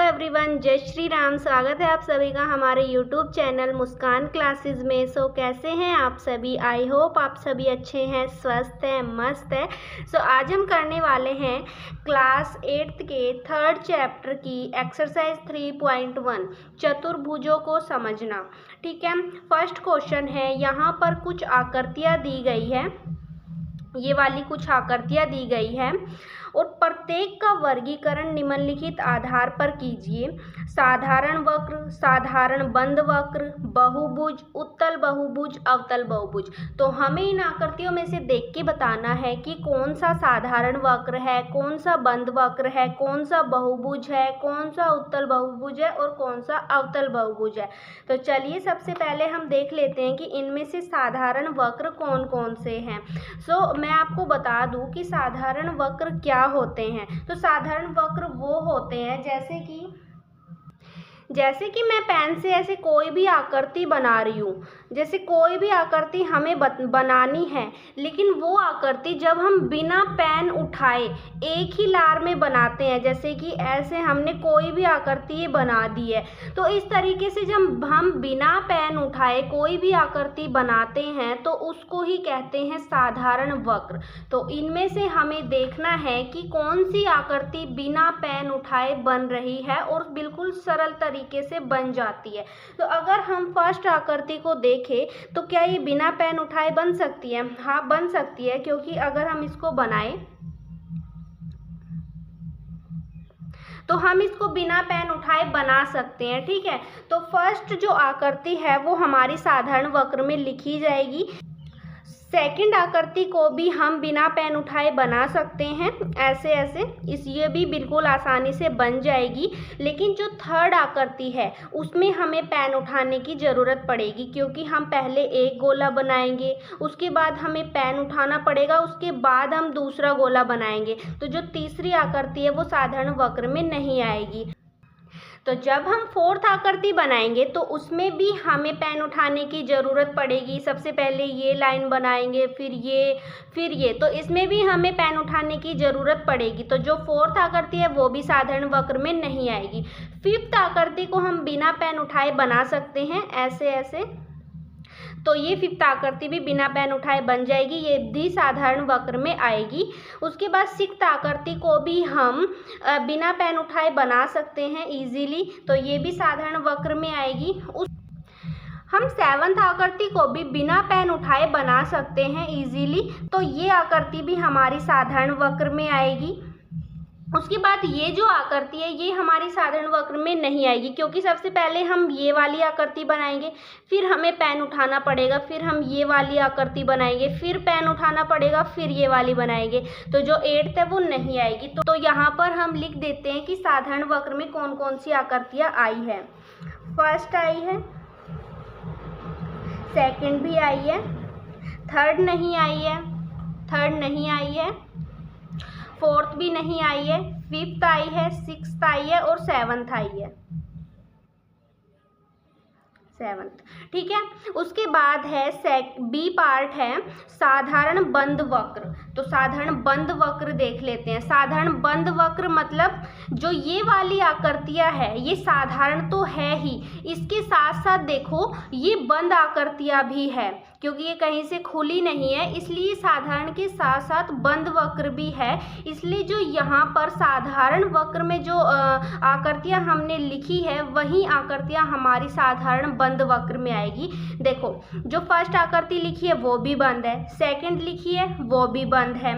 Everyone, जय श्री राम। स्वागत है आप सभी का हमारे यूट्यूब चैनल मुस्कान क्लासेस में। कैसे हैं आप सभी? आई होप आप सभी अच्छे हैं, स्वस्थ हैं, मस्त है। आज हम करने वाले हैं क्लास 8th के 3rd चैप्टर की एक्सरसाइज 3.1 चतुर्भुजों को समझना। ठीक है, फर्स्ट क्वेश्चन है, यहाँ पर कुछ आकृतियाँ दी गई है, ये वाली कुछ आकृतियाँ दी गई है और प्रत्येक का वर्गीकरण निम्नलिखित आधार पर कीजिए। साधारण वक्र, साधारण बंद वक्र, बहुभुज, उत्तल बहुभुज, अवतल बहुभुज। तो हमें इन आकृतियों में से देख के बताना है कि कौन सा साधारण वक्र है, कौन सा बंद वक्र है, कौन सा बहुभुज है, कौन सा उत्तल बहुभुज है और कौन सा अवतल बहुभुज है। तो चलिए सबसे पहले हम देख लेते हैं कि इनमें से साधारण वक्र कौन कौन से हैं। मैं आपको बता दूं कि साधारण वक्र क्या होते हैं। तो साधारण वक्र वो होते हैं जैसे कि मैं पेन से ऐसे कोई भी आकृति बना रही हूँ, जैसे कोई भी आकृति हमें बनानी है, लेकिन वो आकृति जब हम बिना पेन उठाए एक ही लार में बनाते हैं, जैसे कि ऐसे हमने कोई भी आकृति बना दी है, तो इस तरीके से जब हम बिना पेन उठाए कोई भी आकृति बनाते हैं तो उसको ही कहते हैं साधारण वक्र। तो इनमें से हमें देखना है कि कौन सी आकृति बिना पेन उठाए बन रही है और बिल्कुल सरल तरीके से बन जाती है। तो अगर हम फर्स्ट आकृति को देखें तो क्या ये बिना पेन उठाए बन सकती है? हाँ, बन सकती है, क्योंकि अगर हम इसको बनाएं तो हम इसको बिना पेन उठाए बना सकते हैं। ठीक है, तो फर्स्ट जो आकृति है वो हमारी साधारण वक्र में लिखी जाएगी। सेकंड आकृति को भी हम बिना पेन उठाए बना सकते हैं, ऐसे ये भी बिल्कुल आसानी से बन जाएगी। लेकिन जो थर्ड आकृति है उसमें हमें पेन उठाने की ज़रूरत पड़ेगी, क्योंकि हम पहले एक गोला बनाएंगे, उसके बाद हमें पेन उठाना पड़ेगा, उसके बाद हम दूसरा गोला बनाएंगे। तो जो तीसरी आकृति है वो साधारण वक्र में नहीं आएगी। तो जब हम फोर्थ आकृति बनाएंगे तो उसमें भी हमें पेन उठाने की ज़रूरत पड़ेगी। सबसे पहले ये लाइन बनाएंगे, फिर ये, तो इसमें भी हमें पेन उठाने की ज़रूरत पड़ेगी। तो जो फोर्थ आकृति है वो भी साधारण वक्र में नहीं आएगी। फिफ्थ आकृति को हम बिना पेन उठाए बना सकते हैं, ऐसे, तो ये फिफ्थ आकृति भी बिना पेन उठाए बन जाएगी, ये भी साधारण वक्र में आएगी। उसके बाद सिक्स्थ आकृति को भी हम बिना पेन उठाए बना सकते हैं इजीली, तो ये भी साधारण वक्र में आएगी। हम सेवंथ आकृति को भी बिना पेन उठाए बना सकते हैं इजीली, तो ये आकृति भी हमारी साधारण वक्र में आएगी। उसके बाद ये जो आकृति है ये हमारी साधारण वक्र में नहीं आएगी, क्योंकि सबसे पहले हम ये वाली आकृति बनाएंगे, फिर हमें पेन उठाना पड़ेगा, फिर हम ये वाली आकृति बनाएंगे, फिर पेन उठाना पड़ेगा, फिर ये वाली बनाएंगे। तो जो 8th है वो नहीं आएगी। तो यहाँ पर हम लिख देते हैं कि साधारण वक्र में कौन कौन सी आकृतियाँ आई है। फर्स्ट आई है, सेकेंड भी आई है, थर्ड नहीं आई है, फोर्थ भी नहीं आई है, फिफ्थ आई है, सिक्स्थ आई है और सेवंथ आई है। ठीक है, उसके बाद है बी पार्ट है साधारण बंद वक्र। तो साधारण बंद वक्र देख लेते हैं। साधारण बंद वक्र मतलब जो ये वाली आकृतियाँ है ये साधारण तो है ही, इसके साथ साथ देखो ये बंद आकृतियाँ भी है, क्योंकि ये कहीं से खुली नहीं है, इसलिए साधारण के साथ साथ बंद वक्र भी है। इसलिए जो यहाँ पर साधारण वक्र में जो आकृतियाँ हमने लिखी है वही आकृतियाँ हमारी साधारण बंद वक्र में आएगी। देखो, जो फर्स्ट आकृति लिखी है वो भी बंद है, सेकंड लिखी है वो भी बंद है,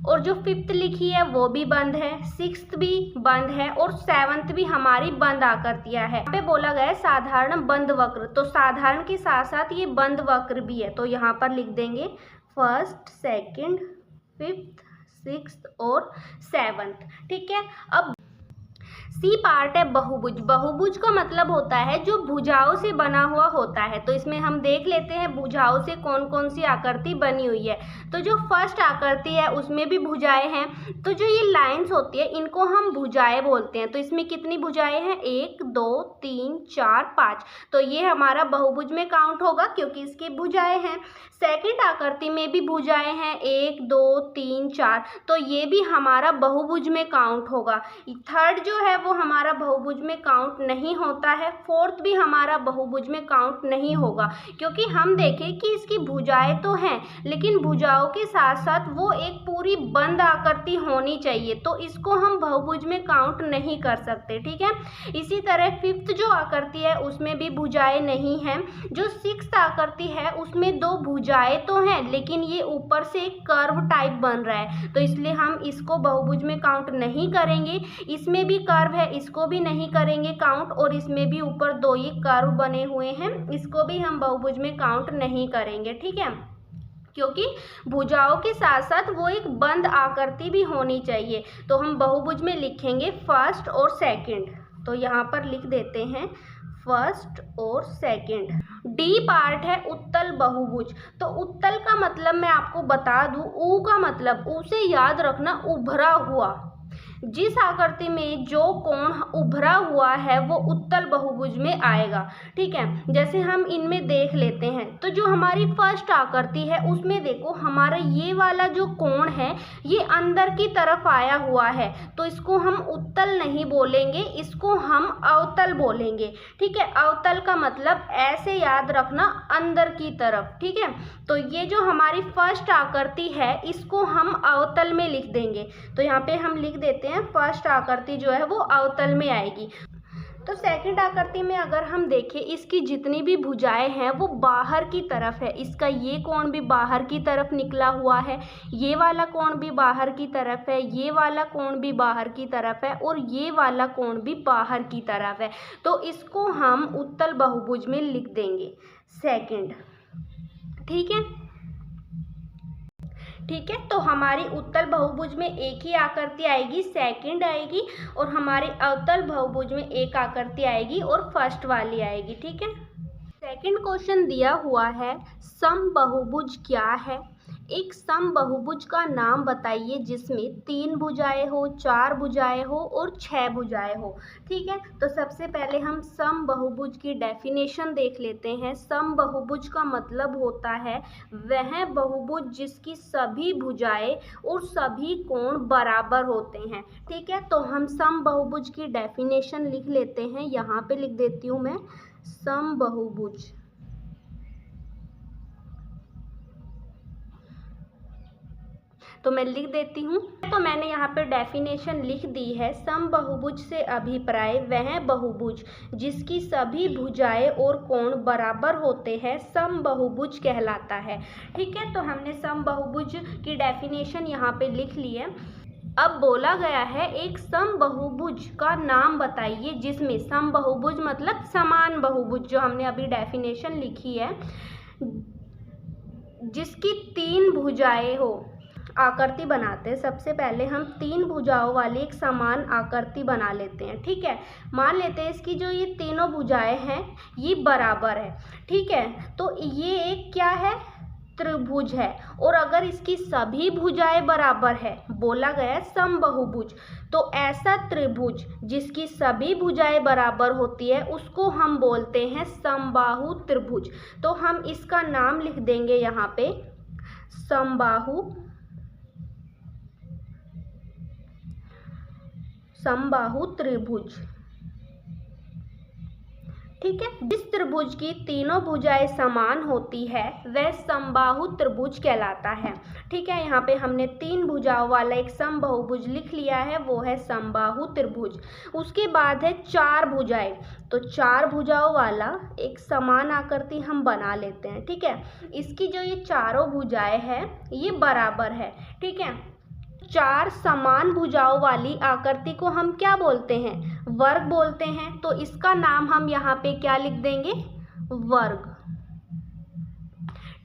और जो फिफ्थ लिखी है वो भी बंद है, सिक्स्थ भी बंद है और सेवंथ भी हमारी बंद आकृतियाँ है। यहाँ पे बोला गया है साधारण बंद वक्र, तो साधारण के साथ साथ ये बंद वक्र भी है। तो यहाँ पर लिख देंगे फर्स्ट, सेकंड, फिफ्थ, सिक्स्थ और सेवंथ। ठीक है, अब सी पार्ट है बहुभुज। बहुभुज का मतलब होता है जो भुजाओं से बना हुआ होता है। तो इसमें हम देख लेते हैं भुजाओं से कौन कौन सी आकृति बनी हुई है। तो जो फर्स्ट आकृति है उसमें भी भुजाएं हैं। तो जो ये लाइंस होती है इनको हम भुजाएं बोलते हैं। तो इसमें कितनी भुजाएं हैं? 1 2 3 4 5। तो ये हमारा बहुभुज में काउंट होगा क्योंकि इसकी भुजाएं हैं। सेकंड आकृति में भी भुजाएं हैं 1 2 3 4, तो ये भी हमारा बहुभुज में काउंट होगा। थर्ड जो है वो हमारा बहुभुज में काउंट नहीं होता है। फोर्थ भी हमारा बहुभुज में काउंट नहीं होगा, क्योंकि हम देखें कि इसकी भुजाएं तो हैं, लेकिन भुजाओं के साथ साथ वो एक पूरी बंद आकृति होनी चाहिए, तो इसको हम बहुभुज में काउंट नहीं कर सकते। ठीक है, इसी तरह फिफ्थ जो आकृति है उसमें भी भुजाएं नहीं हैं। जो सिक्स्थ आकृति है उसमें दो भुजाएं तो हैं, लेकिन ये ऊपर से एक कर्व टाइप बन रहा है, तो इसलिए हम इसको बहुभुज में काउंट नहीं करेंगे। इसमें भी कर्व है, इसको भी नहीं करेंगे काउंट, और इसमें भी ऊपर दो ही कर्व बने हुए हैं, इसको भी हम बहुभुज में काउंट नहीं करेंगे। ठीक है, क्योंकि भुजाओं के साथ साथ वो एक बंद आकृति भी होनी चाहिए। तो हम बहुभुज में लिखेंगे फर्स्ट और सेकंड, तो यहाँ पर लिख देते हैं फर्स्ट और सेकंड। डी पार्ट है उत्तल बहुभुज। तो उत्तल का मतलब मैं आपको बता दूं, ऊ का मतलब, ऊ से याद रखना उभरा हुआ। जिस आकृति में जो कोण उभरा हुआ है वो उत्तल बहुभुज में आएगा। ठीक है, जैसे हम इनमें देख लेते हैं, तो जो हमारी फर्स्ट आकृति है उसमें देखो हमारा ये वाला जो कोण है ये अंदर की तरफ आया हुआ है, तो इसको हम उत्तल नहीं बोलेंगे, इसको हम अवतल बोलेंगे। ठीक है, अवतल का मतलब ऐसे याद रखना, अंदर की तरफ। ठीक है, तो ये जो हमारी फर्स्ट आकृति है इसको हम अवतल में लिख देंगे। तो यहाँ पे हम लिख देते हैं फर्स्ट आकृति जो है वो अवतल में आएगी। तो सेकंड आकृति में अगर हम देखें, इसकी जितनी भी भुजाएं हैं वो बाहर की तरफ है। इसका ये कोण भी बाहर की तरफ निकला हुआ है, ये वाला कोण भी बाहर की तरफ है, ये वाला कोण भी बाहर की तरफ है, और ये वाला कोण भी बाहर की तरफ है। तो इसको हम उत्तल बहुभुज में लिख देंगे सेकंड। ठीक है, ठीक है, तो हमारी उत्तल बहुभुज में एक ही आकृति आएगी, सेकंड आएगी, और हमारे अवतल बहुभुज में एक आकृति आएगी और फर्स्ट वाली आएगी। ठीक है, सेकंड क्वेश्चन दिया हुआ है समबहुभुज क्या है। एक समबहुभुज का नाम बताइए जिसमें 3 भुजाएं हो, 4 भुजाएं हो और 6 भुजाएं हो। ठीक है, तो सबसे पहले हम समबहुभुज की डेफिनेशन देख लेते हैं। समबहुभुज का मतलब होता है वह बहुभुज जिसकी सभी भुजाएं और सभी कोण बराबर होते हैं। ठीक है, तो हम समबहुभुज की डेफिनेशन लिख लेते हैं, यहाँ पे लिख देती हूँ मैं समबहुभुज। तो मैं लिख देती हूँ, तो मैंने यहाँ पर डेफिनेशन लिख दी है। समबहुभुज से अभिप्राय वह बहुभुज जिसकी सभी भुजाएं और कोण बराबर होते हैं समबहुभुज कहलाता है। ठीक है, तो हमने समबहुभुज की डेफिनेशन यहाँ पे लिख ली है। अब बोला गया है एक समबहुभुज का नाम बताइए जिसमें, समबहुभुज मतलब समान बहुभुज, जो हमने अभी डेफिनेशन लिखी है, जिसकी 3 भुजाएं हो। आकृति बनाते हैं, सबसे पहले हम 3 भुजाओं वाली एक समान आकृति बना लेते हैं। ठीक है, मान लेते हैं इसकी जो ये तीनों भुजाएं हैं ये बराबर है। ठीक है, तो ये एक क्या है, त्रिभुज है, और अगर इसकी सभी भुजाएं बराबर है, बोला गया है समबहुभुज, तो ऐसा त्रिभुज जिसकी सभी भुजाएं बराबर होती है उसको हम बोलते हैं समबाहु त्रिभुज। तो हम इसका नाम लिख देंगे यहाँ पे समबाहु त्रिभुज। ठीक है, जिस त्रिभुज की तीनों भुजाएं समान होती है वह समबाहु त्रिभुज कहलाता है। ठीक है, यहाँ पे हमने 3 भुजाओं वाला एक समबाहुभुज लिख लिया है, वो है समबाहु त्रिभुज। उसके बाद है 4 भुजाएं, तो 4 भुजाओं वाला एक समान आकृति हम बना लेते हैं। ठीक है, इसकी जो ये चारों भुजाएं हैं ये बराबर है। ठीक है, 4 समान भुजाओं वाली आकृति को हम क्या बोलते हैं, वर्ग बोलते हैं। तो इसका नाम हम यहाँ पे क्या लिख देंगे, वर्ग।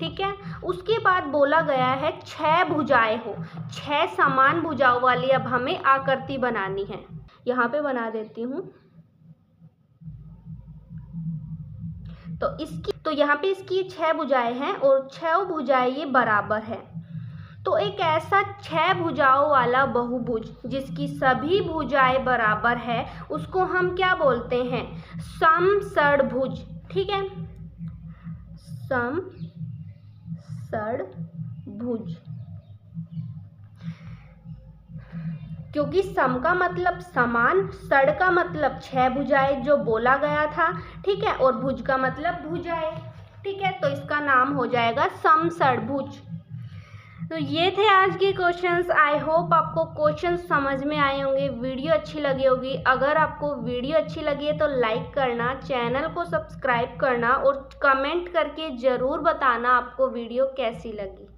ठीक है, उसके बाद बोला गया है 6 भुजाएं हो, 6 समान भुजाओं वाली अब हमें आकृति बनानी है। यहाँ पे बना देती हूँ, तो यहाँ पे इसकी 6 भुजाएं हैं और 6 भुजाएं ये बराबर है। तो एक ऐसा 6 भुजाओं वाला बहुभुज जिसकी सभी भुजाएं बराबर है उसको हम क्या बोलते हैं, समषड्भुज। ठीक है, समषड्भुज। क्योंकि सम का मतलब समान, षड का मतलब 6 भुजाएं जो बोला गया था, ठीक है, और भुज का मतलब भुजाएं, ठीक है। तो इसका नाम हो जाएगा समषडभुज। तो ये थे आज के क्वेश्चंस। आई होप आपको क्वेश्चंस समझ में आए होंगे, वीडियो अच्छी लगी होगी। अगर आपको वीडियो अच्छी लगी है तो लाइक करना, चैनल को सब्सक्राइब करना और कमेंट करके ज़रूर बताना आपको वीडियो कैसी लगी।